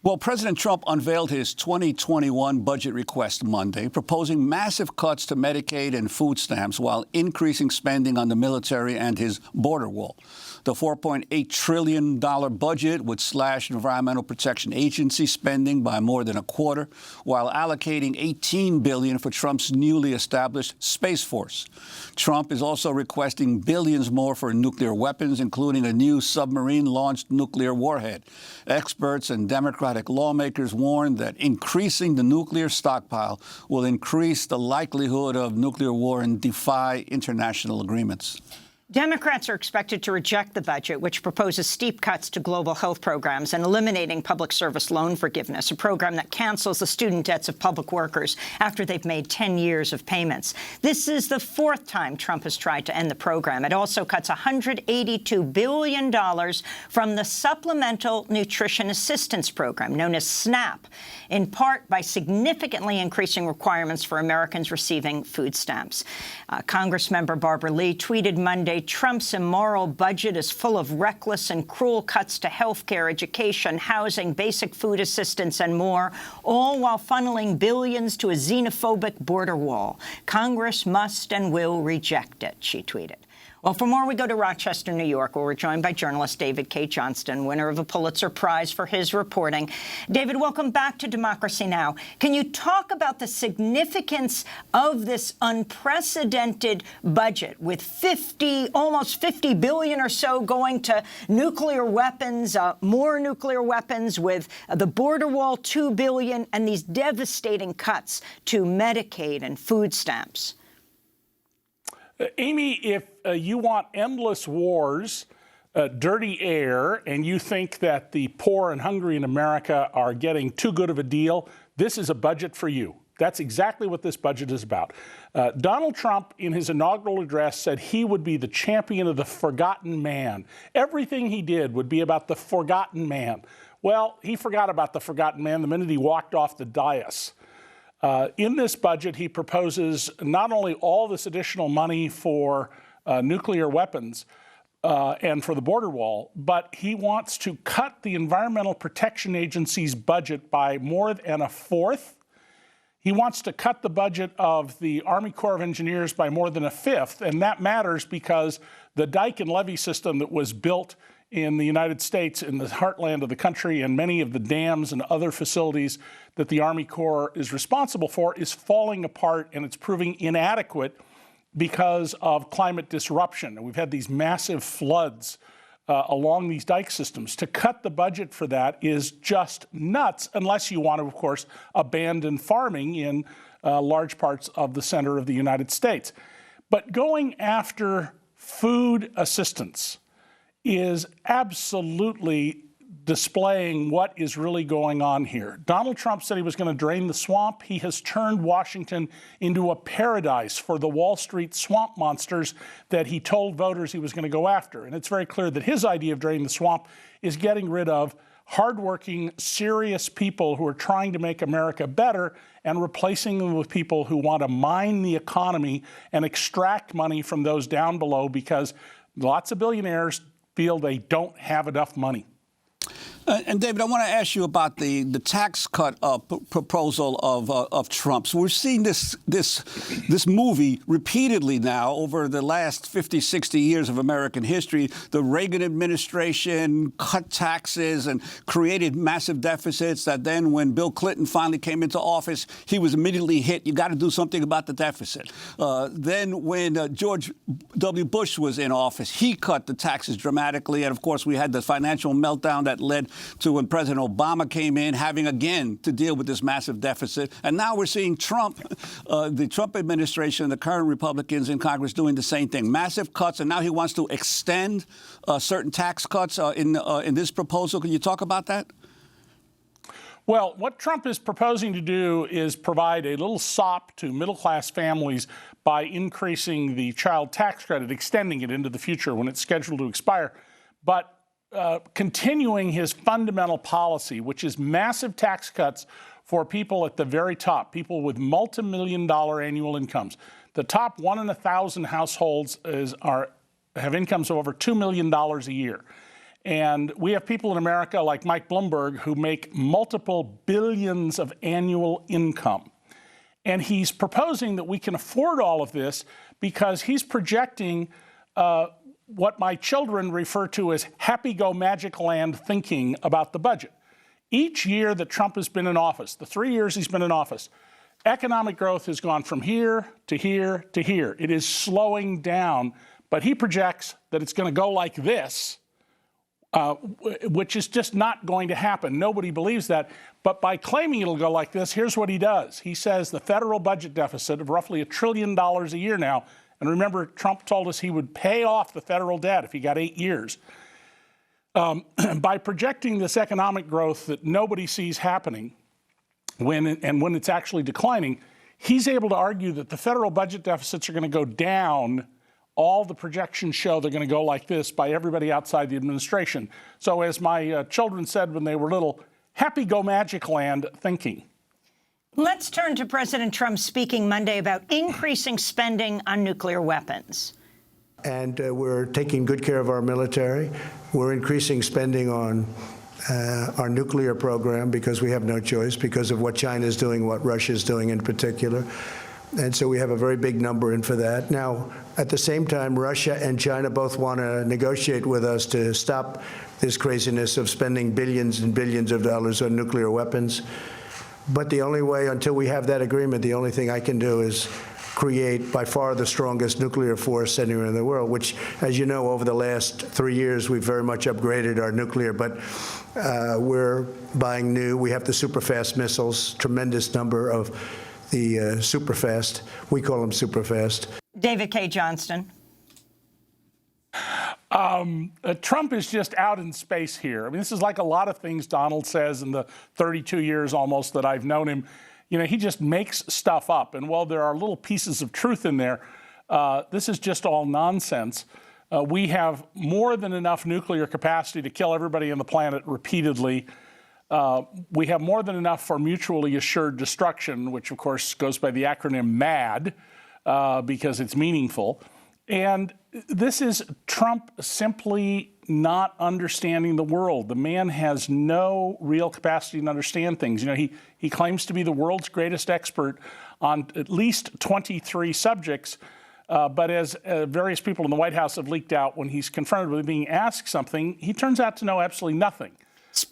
Well, President Trump unveiled his 2021 budget request Monday, proposing massive cuts to Medicaid and food stamps while increasing spending on the military and his border wall. The $4.8 trillion budget would slash Environmental Protection Agency spending by more than a quarter, while allocating $18 billion for Trump's newly established Space Force. Trump is also requesting billions more for nuclear weapons, including a new submarine-launched nuclear warhead. Experts and Democratic lawmakers warn that increasing the nuclear stockpile will increase the likelihood of nuclear war and defy international agreements. Democrats are expected to reject the budget, which proposes steep cuts to global health programs and eliminating public service loan forgiveness, a program that cancels the student debts of public workers after they've made 10 years of payments. This is the fourth time Trump has tried to end the program. It also cuts $182 billion from the Supplemental Nutrition Assistance Program, known as SNAP, in part by significantly increasing requirements for Americans receiving food stamps. Congressmember Barbara Lee tweeted Monday, Trump's immoral budget is full of reckless and cruel cuts to health care, education, housing, basic food assistance, and more, all while funneling billions to a xenophobic border wall. Congress must and will reject it, she tweeted. Well, for more, we go to Rochester, New York, where we're joined by journalist David Cay Johnston, winner of a Pulitzer Prize for his reporting. David, welcome back to Democracy Now! Can you talk about the significance of this unprecedented budget with almost $50 billion or so going to nuclear weapons, more nuclear weapons, with the border wall $2 billion, and these devastating cuts to Medicaid and food stamps? Amy, if you want endless wars, dirty air, and you think that the poor and hungry in America are getting too good of a deal, this is a budget for you. That's exactly what this budget is about. Donald Trump, in his inaugural address, said he would be the champion of the forgotten man. Everything he did would be about the forgotten man. Well, he forgot about the forgotten man the minute he walked off the dais. In this budget, he proposes not only all this additional money for nuclear weapons and for the border wall, but he wants to cut the Environmental Protection Agency's budget by more than a fourth. He wants to cut the budget of the Army Corps of Engineers by more than a fifth, and that matters because the dike and levee system that was built in the United States, in the heartland of the country, and many of the dams and other facilities that the Army Corps is responsible for is falling apart, and it's proving inadequate because of climate disruption. And we've had these massive floods along these dike systems. To cut the budget for that is just nuts, unless you want to, of course, abandon farming in large parts of the center of the United States. But going after food assistance is absolutely displaying what is really going on here. Donald Trump said he was going to drain the swamp. He has turned Washington into a paradise for the Wall Street swamp monsters that he told voters he was going to go after. And it's very clear that his idea of draining the swamp is getting rid of hardworking, serious people who are trying to make America better and replacing them with people who want to mine the economy and extract money from those down below because lots of billionaires feel they don't have enough money. And David, I want to ask you about the tax cut proposal of Trump's. We're seeing this movie repeatedly now over the last 50, 60 years of American history. The Reagan administration cut taxes and created massive deficits that then when Bill Clinton finally came into office, he was immediately hit. You got to do something about the deficit. Then when George W. Bush was in office, he cut the taxes dramatically. And of course, we had the financial meltdown that led to when President Obama came in, having again to deal with this massive deficit. And now we're seeing Trump, the Trump administration, the current Republicans in Congress doing the same thing. Massive cuts, and now he wants to extend certain tax cuts in this proposal. Can you talk about that? Well, what Trump is proposing to do is provide a little sop to middle-class families by increasing the child tax credit, extending it into the future when it's scheduled to expire. But continuing his fundamental policy, which is massive tax cuts for people at the very top, people with multi-million-dollar annual incomes. The top 1 in 1,000 households have incomes of over $2 million a year. And we have people in America like Mike Bloomberg who make multiple billions of annual income. And he's proposing that we can afford all of this because he's projecting what my children refer to as happy-go-magic land thinking about the budget. Each year that Trump has been in office, the 3 years he's been in office, economic growth has gone from here to here to here. It is slowing down, but he projects that it's going to go like this, which is just not going to happen. Nobody believes that. But by claiming it'll go like this, here's what he does. He says the federal budget deficit of roughly $1 trillion a year now, and remember, Trump told us he would pay off the federal debt if he got 8 years. By projecting this economic growth that nobody sees happening, when it's actually declining, he's able to argue that the federal budget deficits are going to go down. All the projections show they're going to go like this by everybody outside the administration. So as my children said when they were little, happy-go-magic land thinking. Let's turn to President Trump speaking Monday about increasing spending on nuclear weapons. And we're taking good care of our military. We're increasing spending on our nuclear program because we have no choice because of what China is doing, what Russia is doing in particular. And so we have a very big number in for that. Now, at the same time, Russia and China both want to negotiate with us to stop this craziness of spending billions and billions of dollars on nuclear weapons. But the only way, until we have that agreement, the only thing I can do is create by far the strongest nuclear force anywhere in the world, which, as you know, over the last 3 years, we've very much upgraded our nuclear, but we're buying new. We have the super fast missiles, tremendous number of the super fast. We call them super fast. David Cay Johnston. Trump is just out in space here. I mean, this is like a lot of things Donald says in the 32 years almost that I've known him. You know, he just makes stuff up. And while there are little pieces of truth in there, this is just all nonsense. We have more than enough nuclear capacity to kill everybody on the planet repeatedly. We have more than enough for mutually assured destruction, which, of course, goes by the acronym MAD because it's meaningful. And this is Trump simply not understanding the world. The man has no real capacity to understand things. You know, he claims to be the world's greatest expert on at least 23 subjects, but as various people in the White House have leaked out, when he's confronted with being asked something, he turns out to know absolutely nothing.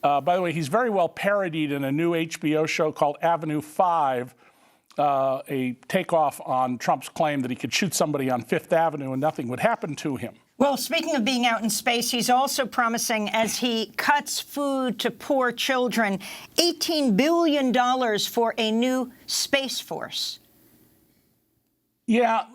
By the way, he's very well parodied in a new HBO show called Avenue 5, a takeoff on Trump's claim that he could shoot somebody on Fifth Avenue and nothing would happen to him. Well, speaking of being out in space, he's also promising, as he cuts food to poor children, $18 billion for a new space force. Yeah.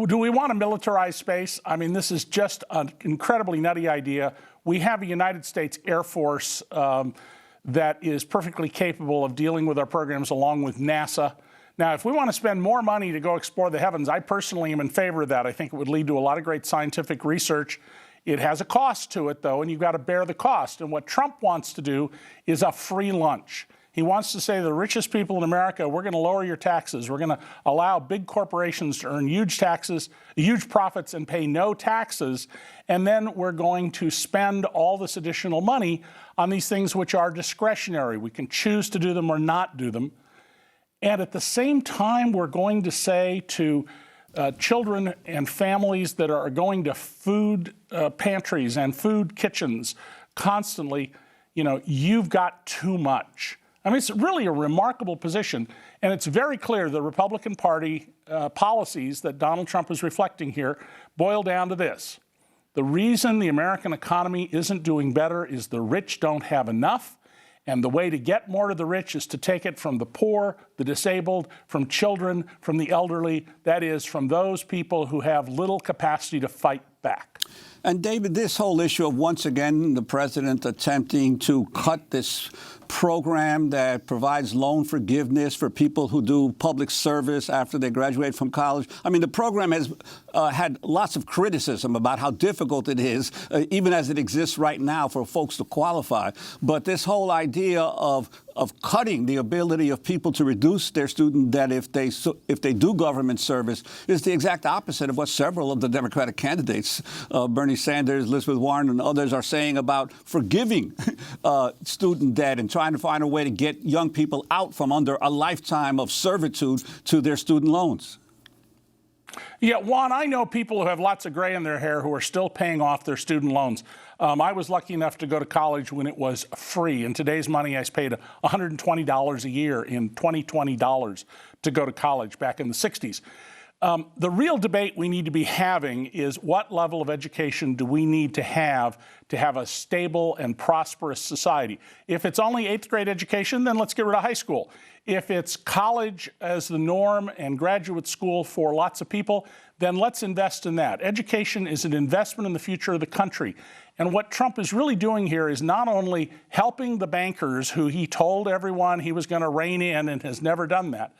Do we want to militarize space? I mean, this is just an incredibly nutty idea. We have a United States Air Force that is perfectly capable of dealing with our programs along with NASA. Now, if we want to spend more money to go explore the heavens, I personally am in favor of that. I think it would lead to a lot of great scientific research. It has a cost to it, though, and you've got to bear the cost. And what Trump wants to do is a free lunch. He wants to say to the richest people in America, we're going to lower your taxes. We're going to allow big corporations to earn huge taxes, huge profits, and pay no taxes. And then we're going to spend all this additional money on these things which are discretionary. We can choose to do them or not do them. And at the same time, we're going to say to children and families that are going to food pantries and food kitchens constantly, you know, you've got too much. I mean, it's really a remarkable position. And it's very clear the Republican Party policies that Donald Trump is reflecting here boil down to this. The reason the American economy isn't doing better is the rich don't have enough. And the way to get more to the rich is to take it from the poor, the disabled, from children, from the elderly, that is, from those people who have little capacity to fight back. And David, this whole issue of, once again, the president attempting to cut this program that provides loan forgiveness for people who do public service after they graduate from college. I mean, the program has had lots of criticism about how difficult it is, even as it exists right now, for folks to qualify. But this whole idea of cutting the ability of people to reduce their student debt if they do government service is the exact opposite of what several of the Democratic candidates, Bernie Sanders, Elizabeth Warren, and others are saying about forgiving student debt and trying to find a way to get young people out from under a lifetime of servitude to their student loans. Yeah, Juan, I know people who have lots of gray in their hair who are still paying off their student loans. I was lucky enough to go to college when it was free. In today's money, I paid $120 a year in 2020 dollars to go to college back in the 60s. The real debate we need to be having is what level of education do we need to have a stable and prosperous society? If it's only 8th grade education, then let's get rid of high school. If it's college as the norm and graduate school for lots of people, then let's invest in that. Education is an investment in the future of the country. And what Trump is really doing here is not only helping the bankers who he told everyone he was going to rein in and has never done that,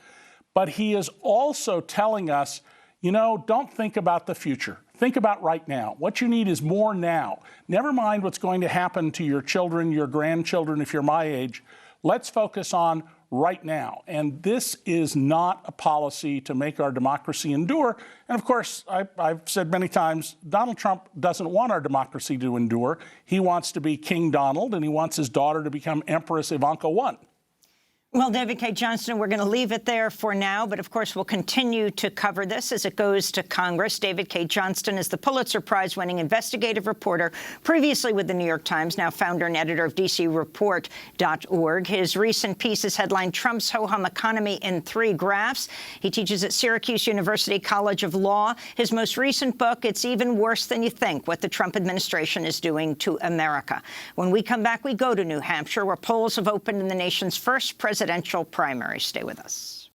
but he is also telling us, you know, don't think about the future. Think about right now. What you need is more now. Never mind what's going to happen to your children, your grandchildren, if you're my age. Let's focus on right now. And this is not a policy to make our democracy endure. And of course, I've said many times, Donald Trump doesn't want our democracy to endure. He wants to be King Donald, and he wants his daughter to become Empress Ivanka I. Well, David Cay Johnston, we're going to leave it there for now, but of course we'll continue to cover this as it goes to Congress. David Cay Johnston is the Pulitzer Prize-winning investigative reporter, previously with the New York Times, now founder and editor of DCReport.org. His recent piece is headlined Trump's Ho-Hum Economy in 3 Graphs. He teaches at Syracuse University College of Law. His most recent book, It's Even Worse Than You Think, What the Trump Administration is Doing to America. When we come back, we go to New Hampshire, where polls have opened in the nation's first presidential primary. Stay with us.